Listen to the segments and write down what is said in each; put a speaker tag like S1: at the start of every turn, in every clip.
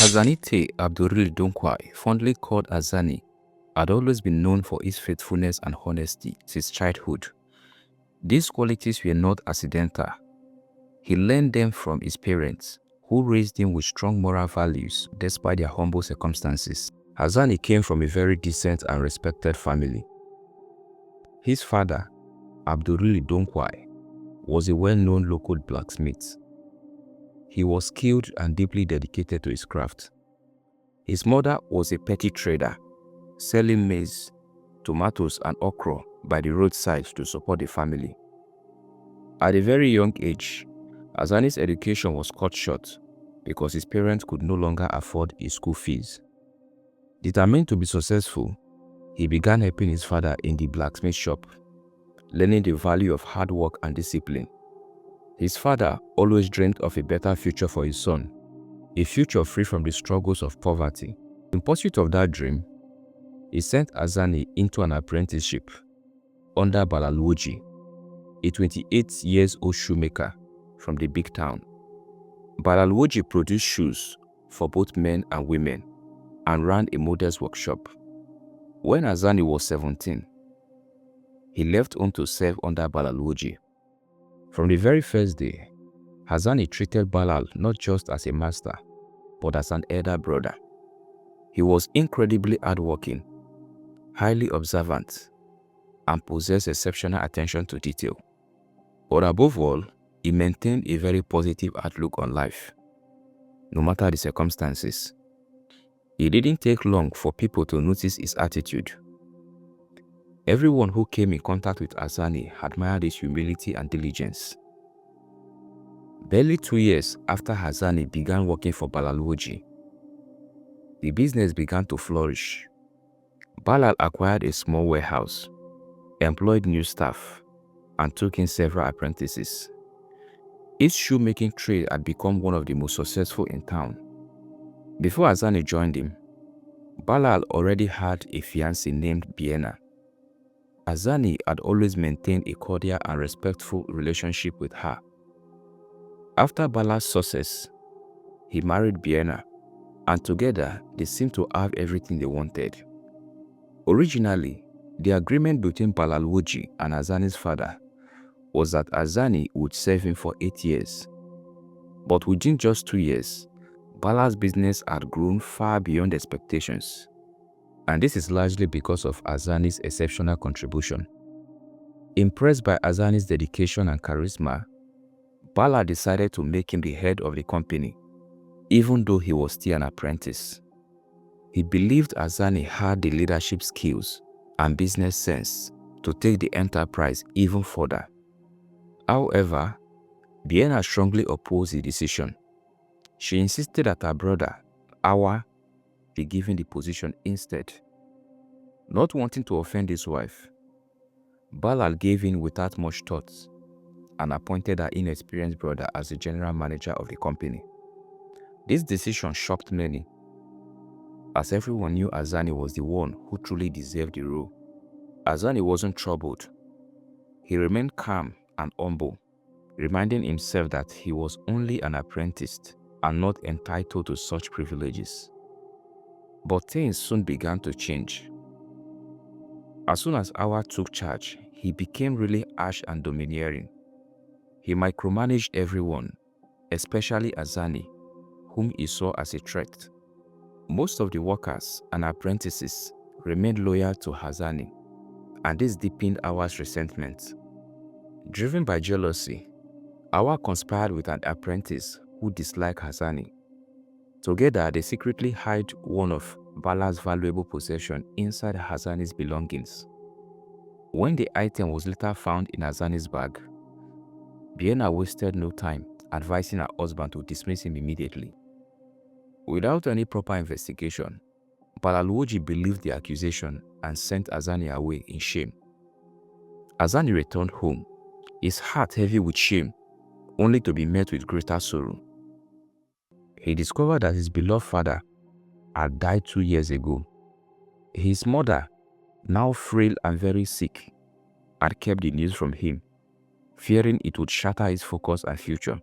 S1: Hazani Abduril Dunkwai, fondly called Hazani, had always been known for his faithfulness and honesty since childhood. These qualities were not accidental. He learned them from his parents, who raised him with strong moral values despite their humble circumstances. Hazani came from a very decent and respected family. His father, Abduril Dunkwai, was a well-known local blacksmith. He was skilled and deeply dedicated to his craft. His mother was a petty trader, selling maize, tomatoes, and okra by the roadside to support the family. At a very young age, Hazani's education was cut short because his parents could no longer afford his school fees. Determined to be successful, he began helping his father in the blacksmith shop, learning the value of hard work and discipline. His father always dreamed of a better future for his son, a future free from the struggles of poverty. In pursuit of that dream, he sent Hazani into an apprenticeship under Balalwoji, a 28-year-old shoemaker from the big town. Balalwoji produced shoes for both men and women and ran a modest workshop. When Hazani was 17, he left home to serve under Balalwoji. From the very first day, Hazani treated Balal not just as a master, but as an elder brother. He was incredibly hardworking, highly observant, and possessed exceptional attention to detail. But above all, he maintained a very positive outlook on life, no matter the circumstances. It didn't take long for people to notice his attitude. Everyone who came in contact with Hazani admired his humility and diligence. Barely 2 years after Hazani began working for Balalwoji, the business began to flourish. Balal acquired a small warehouse, employed new staff, and took in several apprentices. His shoemaking trade had become one of the most successful in town. Before Hazani joined him, Balal already had a fiancée named Biena. Hazani had always maintained a cordial and respectful relationship with her. After Balal's success, he married Biena, and together they seemed to have everything they wanted. Originally, the agreement between Balalwoji and Hazani's father was that Hazani would serve him for 8 years. But within just 2 years, Balal's business had grown far beyond expectations. And this is largely because of Hazani's exceptional contribution. Impressed by Hazani's dedication and charisma, Balal decided to make him the head of the company, even though he was still an apprentice. He believed Hazani had the leadership skills and business sense to take the enterprise even further. However, Biena strongly opposed the decision. She insisted that her brother, Awa, be given the position instead. Not wanting to offend his wife, Balal gave in without much thought and appointed her inexperienced brother as the general manager of the company. This decision shocked many, as everyone knew Hazani was the one who truly deserved the role. Hazani wasn't troubled. He remained calm and humble, reminding himself that he was only an apprentice and not entitled to such privileges. But things soon began to change. As soon as Awa took charge, he became really harsh and domineering. He micromanaged everyone, especially Hazani, whom he saw as a threat. Most of the workers and apprentices remained loyal to Hazani, and this deepened Awa's resentment. Driven by jealousy, Awa conspired with an apprentice who disliked Hazani. Together, they secretly hid one of Balal's valuable possessions inside Hazani's belongings. When the item was later found in Hazani's bag, Biena wasted no time advising her husband to dismiss him immediately. Without any proper investigation, Balalwoji believed the accusation and sent Hazani away in shame. Hazani returned home, his heart heavy with shame, only to be met with greater sorrow. He discovered that his beloved father had died 2 years ago. His mother, now frail and very sick, had kept the news from him, fearing it would shatter his focus and future.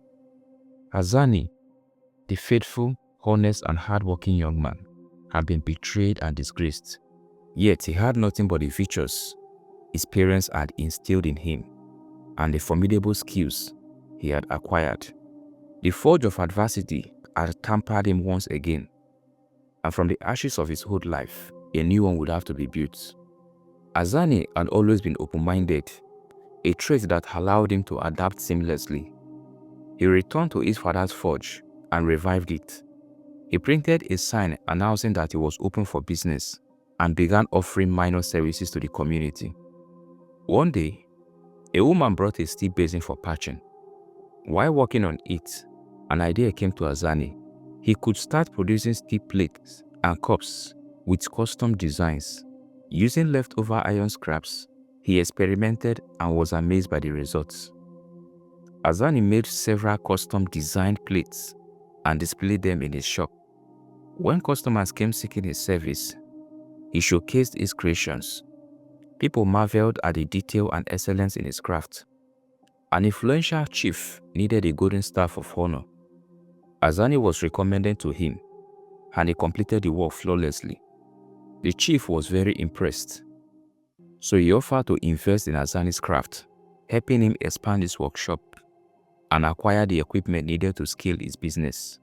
S1: Hazani, the faithful, honest and hardworking young man, had been betrayed and disgraced. Yet he had nothing but the features his parents had instilled in him and the formidable skills he had acquired. The forge of adversity had tampered him once again, and from the ashes of his old life, a new one would have to be built. Hazani had always been open-minded, a trait that allowed him to adapt seamlessly. He returned to his father's forge and revived it. He printed a sign announcing that he was open for business and began offering minor services to the community. One day, a woman brought a steel basin for patching. While working on it, an idea came to Hazani. He could start producing steel plates and cups with custom designs. Using leftover iron scraps, he experimented and was amazed by the results. Hazani made several custom designed plates and displayed them in his shop. When customers came seeking his service, he showcased his creations. People marveled at the detail and excellence in his craft. An influential chief needed a golden staff of honor. Hazani was recommended to him, and he completed the work flawlessly. The chief was very impressed, so he offered to invest in Hazani's craft, helping him expand his workshop and acquire the equipment needed to scale his business.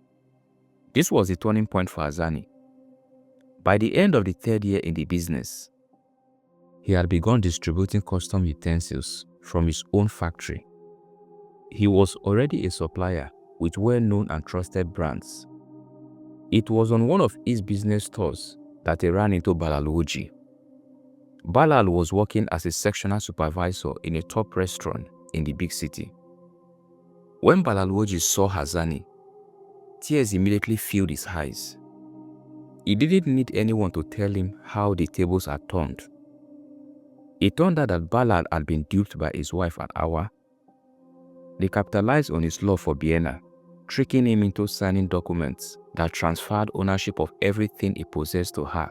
S1: This was the turning point for Hazani. By the end of the third year in the business, he had begun distributing custom utensils from his own factory. He was already a supplier with well-known and trusted brands. It was on one of his business tours that he ran into Balalwoji. Balal was working as a sectional supervisor in a top restaurant in the big city. When Balalwoji saw Hazani, tears immediately filled his eyes. He didn't need anyone to tell him how the tables had turned. It turned out that Balal had been duped by his wife and Awa. They capitalized on his love for Vienna, tricking him into signing documents that transferred ownership of everything he possessed to her.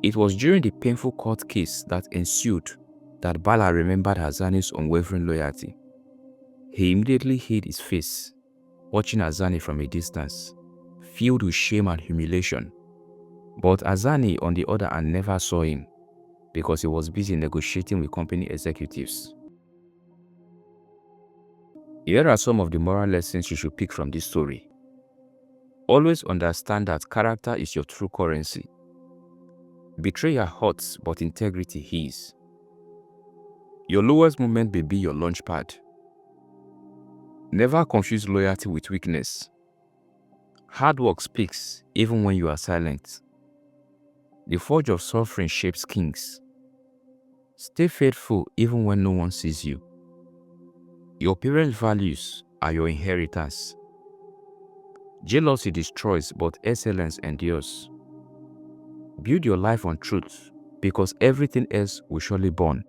S1: It was during the painful court case that ensued that Balal remembered Hazani's unwavering loyalty. He immediately hid his face, watching Hazani from a distance, filled with shame and humiliation. But Hazani, on the other hand, never saw him because he was busy negotiating with company executives. Here are some of the moral lessons you should pick from this story. Always understand that character is your true currency. Betrayal hurts, but integrity heals. Your lowest moment may be your launch pad. Never confuse loyalty with weakness. Hard work speaks even when you are silent. The forge of suffering shapes kings. Stay faithful even when no one sees you. Your parents' values are your inheritance. Jealousy destroys, but excellence endures. Build your life on truth, because everything else will surely burn.